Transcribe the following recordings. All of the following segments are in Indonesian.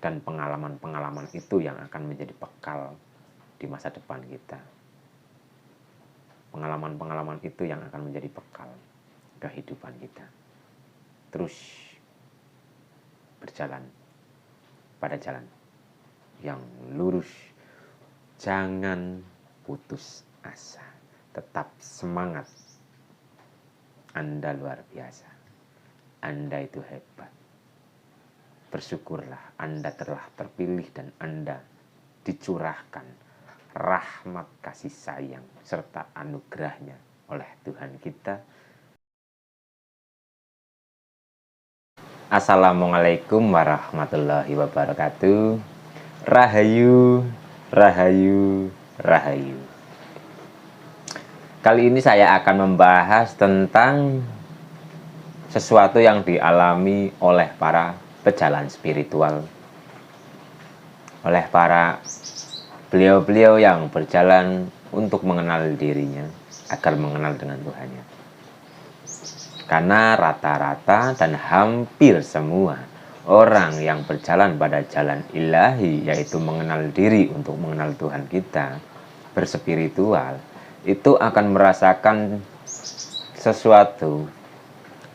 Dan pengalaman-pengalaman itu yang akan menjadi bekal di masa depan kita. Pengalaman-pengalaman itu yang akan menjadi bekal kehidupan kita. Terus berjalan pada jalan yang lurus. Jangan putus asa. Tetap semangat. Anda luar biasa. Anda itu hebat. Bersyukurlah Anda telah terpilih dan Anda dicurahkan rahmat kasih sayang serta anugerahnya oleh Tuhan kita. Assalamualaikum warahmatullahi wabarakatuh. Rahayu, rahayu, rahayu. Kali ini saya akan membahas tentang sesuatu yang dialami oleh para pejalan spiritual, oleh para beliau-beliau yang berjalan untuk mengenal dirinya agar mengenal dengan Tuhannya. Karena rata-rata dan hampir semua orang yang berjalan pada jalan ilahi, yaitu mengenal diri untuk mengenal Tuhan kita, berspiritual, itu akan merasakan sesuatu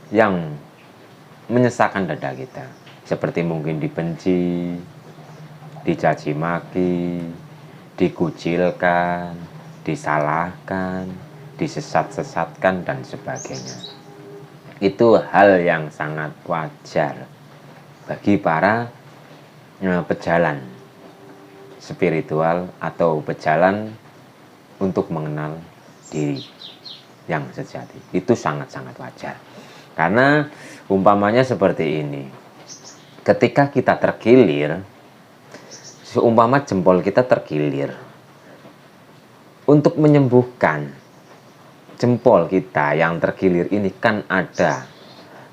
yang menyesakan dada kita. Seperti mungkin dibenci, dicaci maki, dikucilkan, disalahkan, disesat-sesatkan, dan sebagainya. Itu hal yang sangat wajar bagi para pejalan spiritual atau pejalan untuk mengenal diri yang sejati. Itu sangat-sangat wajar. Karena umpamanya seperti ini. Ketika kita terkilir, seumpama jempol kita terkilir, untuk menyembuhkan jempol kita yang terkilir ini kan ada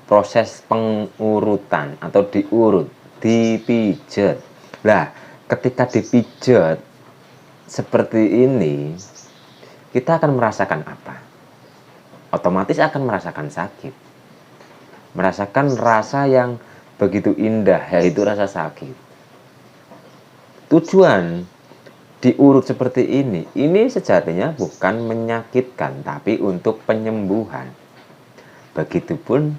proses pengurutan atau diurut, dipijat. Nah, ketika dipijat seperti ini, kita akan merasakan apa? Otomatis akan merasakan sakit. Merasakan rasa yang begitu indah, yaitu rasa sakit. Tujuan diurut seperti ini sejatinya bukan menyakitkan, tapi untuk penyembuhan. Begitupun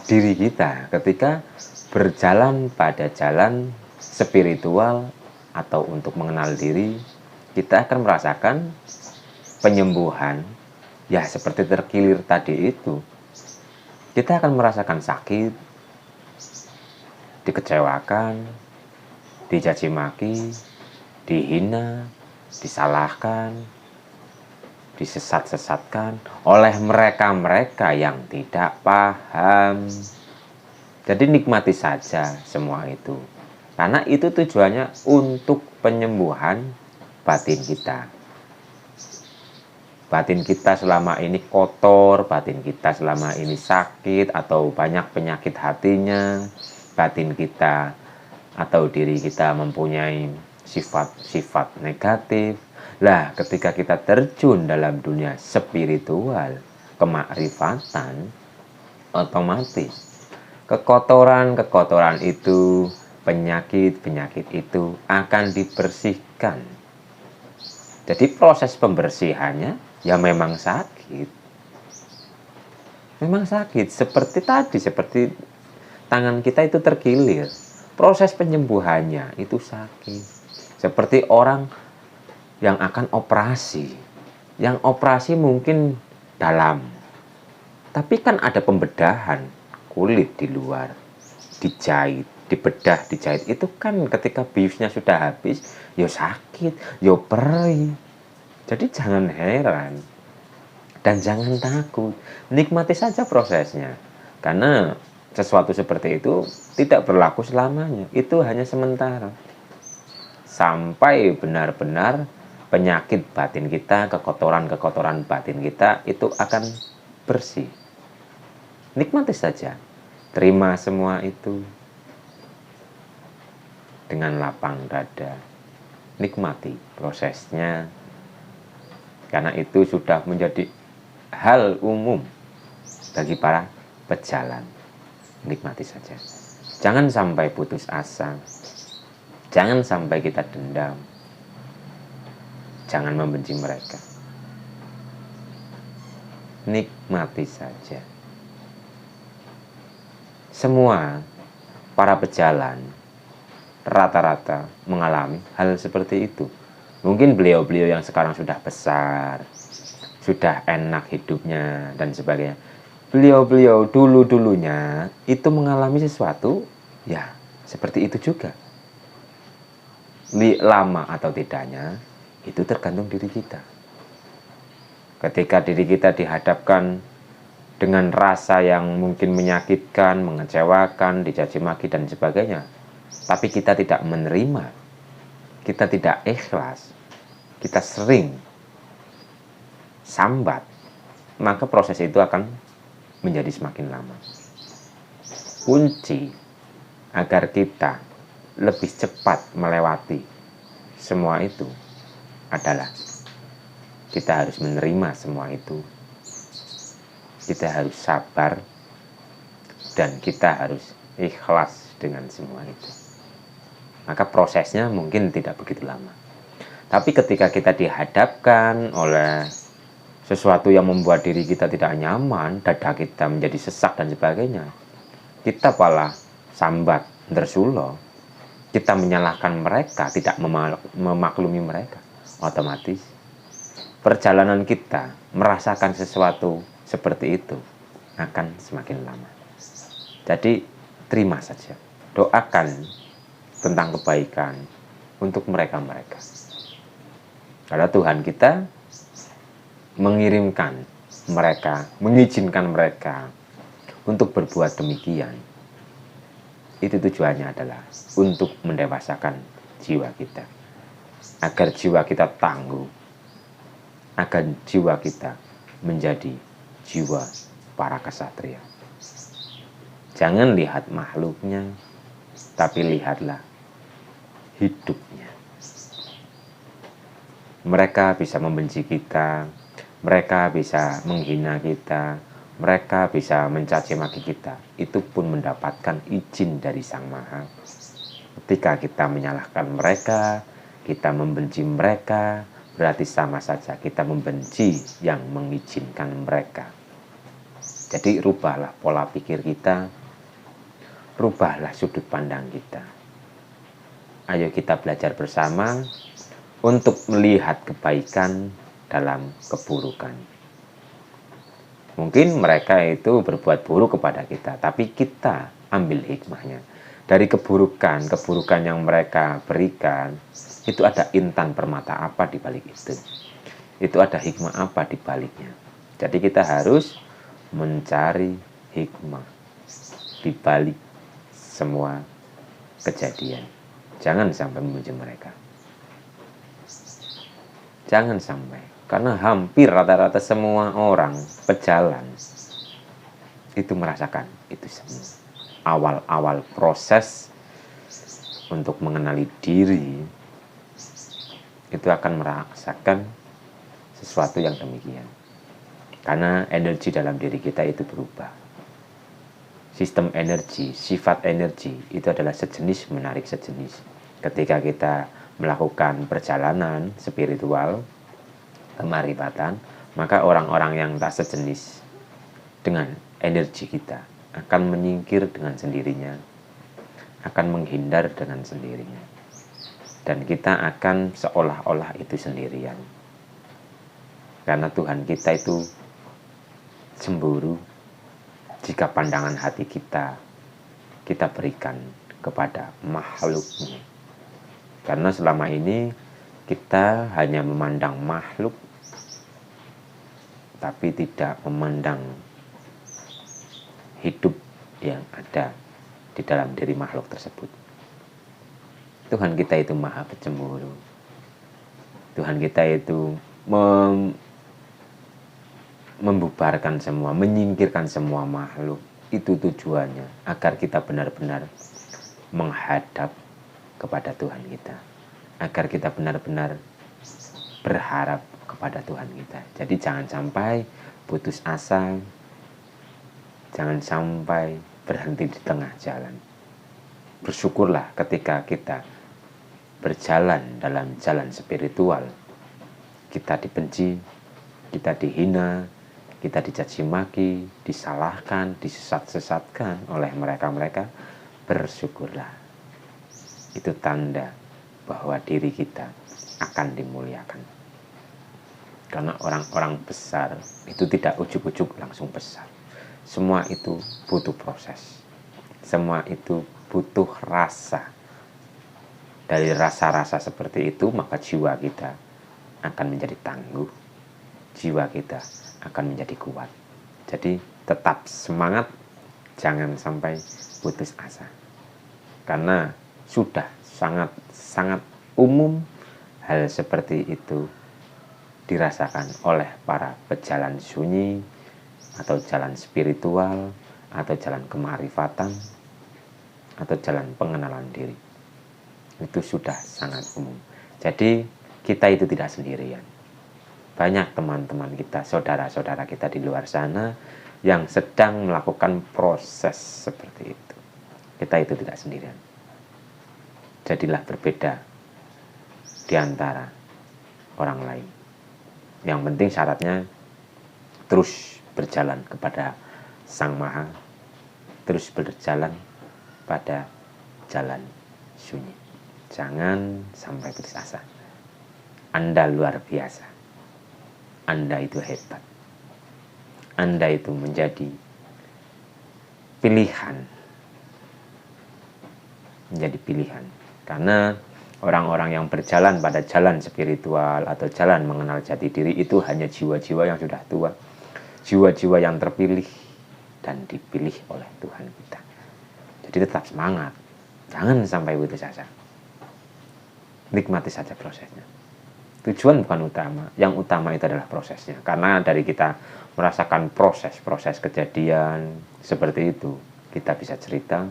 diri kita ketika berjalan pada jalan spiritual atau untuk mengenal diri, kita akan merasakan penyembuhan. Ya, seperti terkilir tadi itu. Kita akan merasakan sakit, dikecewakan, dicaci maki, dihina, disalahkan, disesat-sesatkan oleh mereka-mereka yang tidak paham. Jadi nikmati saja semua itu. Karena itu tujuannya untuk penyembuhan batin kita. Batin kita selama ini kotor, batin kita selama ini sakit atau banyak penyakit hatinya, batin kita atau diri kita mempunyai sifat-sifat negatif. Lah, ketika kita terjun dalam dunia spiritual, kemakrifatan, otomatis kekotoran-kekotoran itu, penyakit-penyakit itu akan dibersihkan. Jadi proses pembersihannya ya memang sakit. Memang sakit, seperti tadi, seperti tangan kita itu terkilir. Proses penyembuhannya itu sakit. Seperti orang yang akan operasi. Yang operasi mungkin dalam. Tapi kan ada pembedahan kulit di luar. Dijahit, dibedah, dijahit. Itu kan ketika biusnya sudah habis, ya sakit, ya perih. Jadi jangan heran. Dan jangan takut. Nikmati saja prosesnya. Karena sesuatu seperti itu tidak berlaku selamanya. Itu hanya sementara. Sampai benar-benar penyakit batin kita, kekotoran-kekotoran batin kita itu akan bersih. Nikmati saja. Terima semua itu dengan lapang dada. Nikmati prosesnya. Karena itu sudah menjadi hal umum bagi para pejalan. Nikmati saja. Jangan sampai putus asa. Jangan sampai kita dendam. Jangan membenci mereka. Nikmati saja. Semua para pejalan rata-rata mengalami hal seperti itu. Mungkin beliau-beliau yang sekarang sudah besar, sudah enak hidupnya dan sebagainya. Beliau-beliau dulu-dulunya itu mengalami sesuatu ya seperti itu juga. Lama atau tidaknya itu tergantung diri kita. Ketika diri kita dihadapkan dengan rasa yang mungkin menyakitkan, mengecewakan, dicaci maki dan sebagainya, tapi kita tidak menerima, kita tidak ikhlas, kita sering sambat, maka proses itu akan menjadi semakin lama. Kunci agar kita lebih cepat melewati semua itu adalah kita harus menerima semua itu. Kita harus sabar dan kita harus ikhlas dengan semua itu. Maka prosesnya mungkin tidak begitu lama. Tapi ketika kita dihadapkan oleh sesuatu yang membuat diri kita tidak nyaman, dada kita menjadi sesak dan sebagainya, kita malah sambat, dersulo, kita menyalahkan mereka, tidak memaklumi mereka, otomatis perjalanan kita merasakan sesuatu seperti itu akan semakin lama. Jadi terima saja, doakan tentang kebaikan untuk mereka-mereka. Karena Tuhan kita mengirimkan mereka, mengizinkan mereka untuk berbuat demikian. Itu tujuannya adalah untuk mendewasakan jiwa kita, agar jiwa kita tangguh, agar jiwa kita menjadi jiwa para kesatria. Jangan lihat makhluknya, tapi lihatlah hidupnya. Mereka bisa membenci kita, mereka bisa menghina kita, mereka bisa mencaci maki kita. Itu pun mendapatkan izin dari Sang Maha. Ketika kita menyalahkan mereka, kita membenci mereka, berarti sama saja kita membenci yang mengizinkan mereka. Jadi rubahlah pola pikir kita, rubahlah sudut pandang kita. Ayo kita belajar bersama untuk melihat kebaikan dalam keburukan. Mungkin mereka itu berbuat buruk kepada kita, tapi kita ambil hikmahnya. Dari keburukan yang mereka berikan, itu ada intan permata apa di balik itu. Itu ada hikmah apa di baliknya. Jadi kita harus mencari hikmah di balik semua kejadian. Jangan sampai memuji mereka. Jangan sampai. Karena hampir rata-rata semua orang pejalan itu merasakan itu semua. Awal-awal proses untuk mengenali diri itu akan merasakan sesuatu yang demikian. Karena energi dalam diri kita itu berubah. Sistem energi, sifat energi itu adalah sejenis menarik sejenis. Ketika kita melakukan perjalanan spiritual, kemarifatan, maka orang-orang yang tak sejenis dengan energi kita akan menyingkir dengan sendirinya, akan menghindar dengan sendirinya, dan kita akan seolah-olah itu sendirian. Karena Tuhan kita itu cemburu jika pandangan hati kita berikan kepada makhluknya. Karena selama ini kita hanya memandang makhluk, tapi tidak memandang hidup yang ada di dalam diri makhluk tersebut. Tuhan kita itu maha pencemburu. Tuhan kita itu membubarkan semua, menyingkirkan semua makhluk. Itu tujuannya, agar kita benar-benar menghadap kepada Tuhan kita, agar kita benar-benar berharap kepada Tuhan kita. Jadi jangan sampai putus asa, jangan sampai berhenti di tengah jalan. Bersyukurlah ketika kita berjalan dalam jalan spiritual, kita dibenci, kita dihina, kita dicaci maki, disalahkan, disesat-sesatkan oleh mereka-mereka, bersyukurlah. Itu tanda bahwa diri kita akan dimuliakan. Karena orang-orang besar itu tidak ujuk-ujuk langsung besar. Semua itu butuh proses. Semua itu butuh rasa. Dari rasa-rasa seperti itu, maka jiwa kita akan menjadi tangguh. Jiwa kita akan menjadi kuat. Jadi tetap semangat, jangan sampai putus asa. Karena sudah sangat umum hal seperti itu dirasakan oleh para pejalan sunyi, atau jalan spiritual, atau jalan kemarifatan, atau jalan pengenalan diri. Itu sudah sangat umum. Jadi kita itu tidak sendirian. Banyak teman-teman kita, saudara-saudara kita di luar sana yang sedang melakukan proses seperti itu. Kita itu tidak sendirian. Jadilah berbeda di antara orang lain. Yang penting syaratnya terus berjalan kepada Sang Maha, terus berjalan pada jalan sunyi. Jangan sampai putus asa. Anda luar biasa. Anda itu hebat. Anda itu menjadi pilihan. Menjadi pilihan. Karena orang-orang yang berjalan pada jalan spiritual atau jalan mengenal jati diri itu hanya jiwa-jiwa yang sudah tua. Jiwa-jiwa yang terpilih dan dipilih oleh Tuhan kita. Jadi tetap semangat. Jangan sampai putus asa. Nikmati saja prosesnya. Tujuan bukan utama. Yang utama itu adalah prosesnya. Karena dari kita merasakan proses-proses kejadian seperti itu, kita bisa cerita,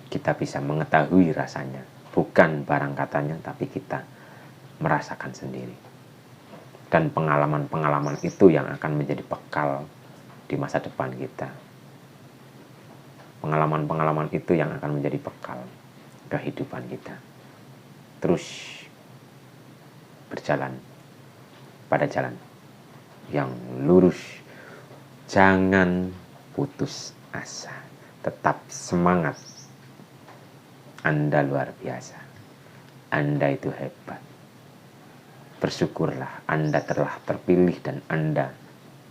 kita bisa mengetahui rasanya. Bukan barang katanya, tapi kita merasakan sendiri. Dan pengalaman-pengalaman itu yang akan menjadi bekal di masa depan kita. Pengalaman-pengalaman itu yang akan menjadi bekal kehidupan kita. Terus berjalan pada jalan yang lurus. Jangan putus asa. Tetap semangat. Anda luar biasa. Anda itu hebat. Bersyukurlah Anda telah terpilih dan Anda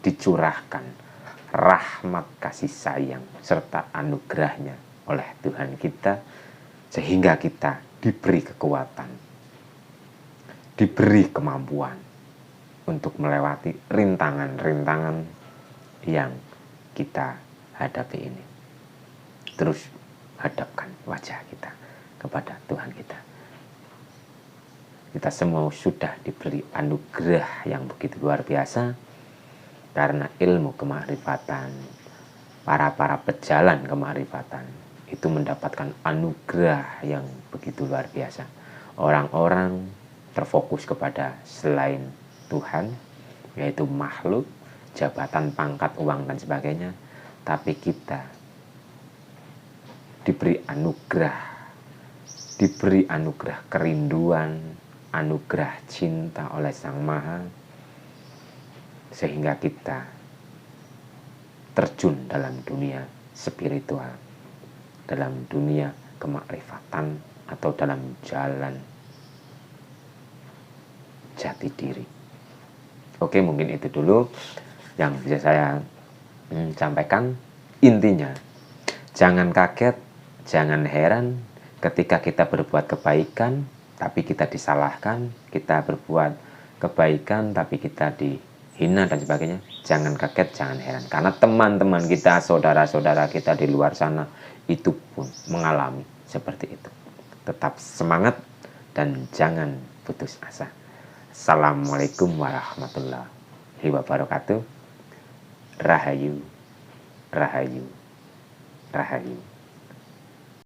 dicurahkan rahmat kasih sayang serta anugerahnya oleh Tuhan kita, sehingga kita diberi kekuatan, diberi kemampuan untuk melewati rintangan-rintangan yang kita hadapi ini. Terus hadapkan wajah kita kepada Tuhan kita. Kita semua sudah diberi anugerah yang begitu luar biasa karena ilmu kemarifatan, para pejalan kemarifatan itu mendapatkan anugerah yang begitu luar biasa. Orang-orang terfokus kepada selain Tuhan, yaitu makhluk, jabatan, pangkat, uang, dan sebagainya. Tapi kita diberi anugerah kerinduan, anugerah cinta oleh Sang Maha, sehingga kita terjun dalam dunia spiritual, dalam dunia kemakrifatan, atau dalam jalan jati diri. Oke, mungkin itu dulu yang bisa saya sampaikan. Intinya, jangan kaget, jangan heran ketika kita berbuat kebaikan tapi kita disalahkan, kita berbuat kebaikan tapi kita dihina dan sebagainya. Jangan kaget, jangan heran, karena teman-teman kita, saudara-saudara kita di luar sana itu pun mengalami seperti itu. Tetap semangat dan jangan putus asa. Assalamualaikum warahmatullahi wabarakatuh. Rahayu, rahayu, rahayu.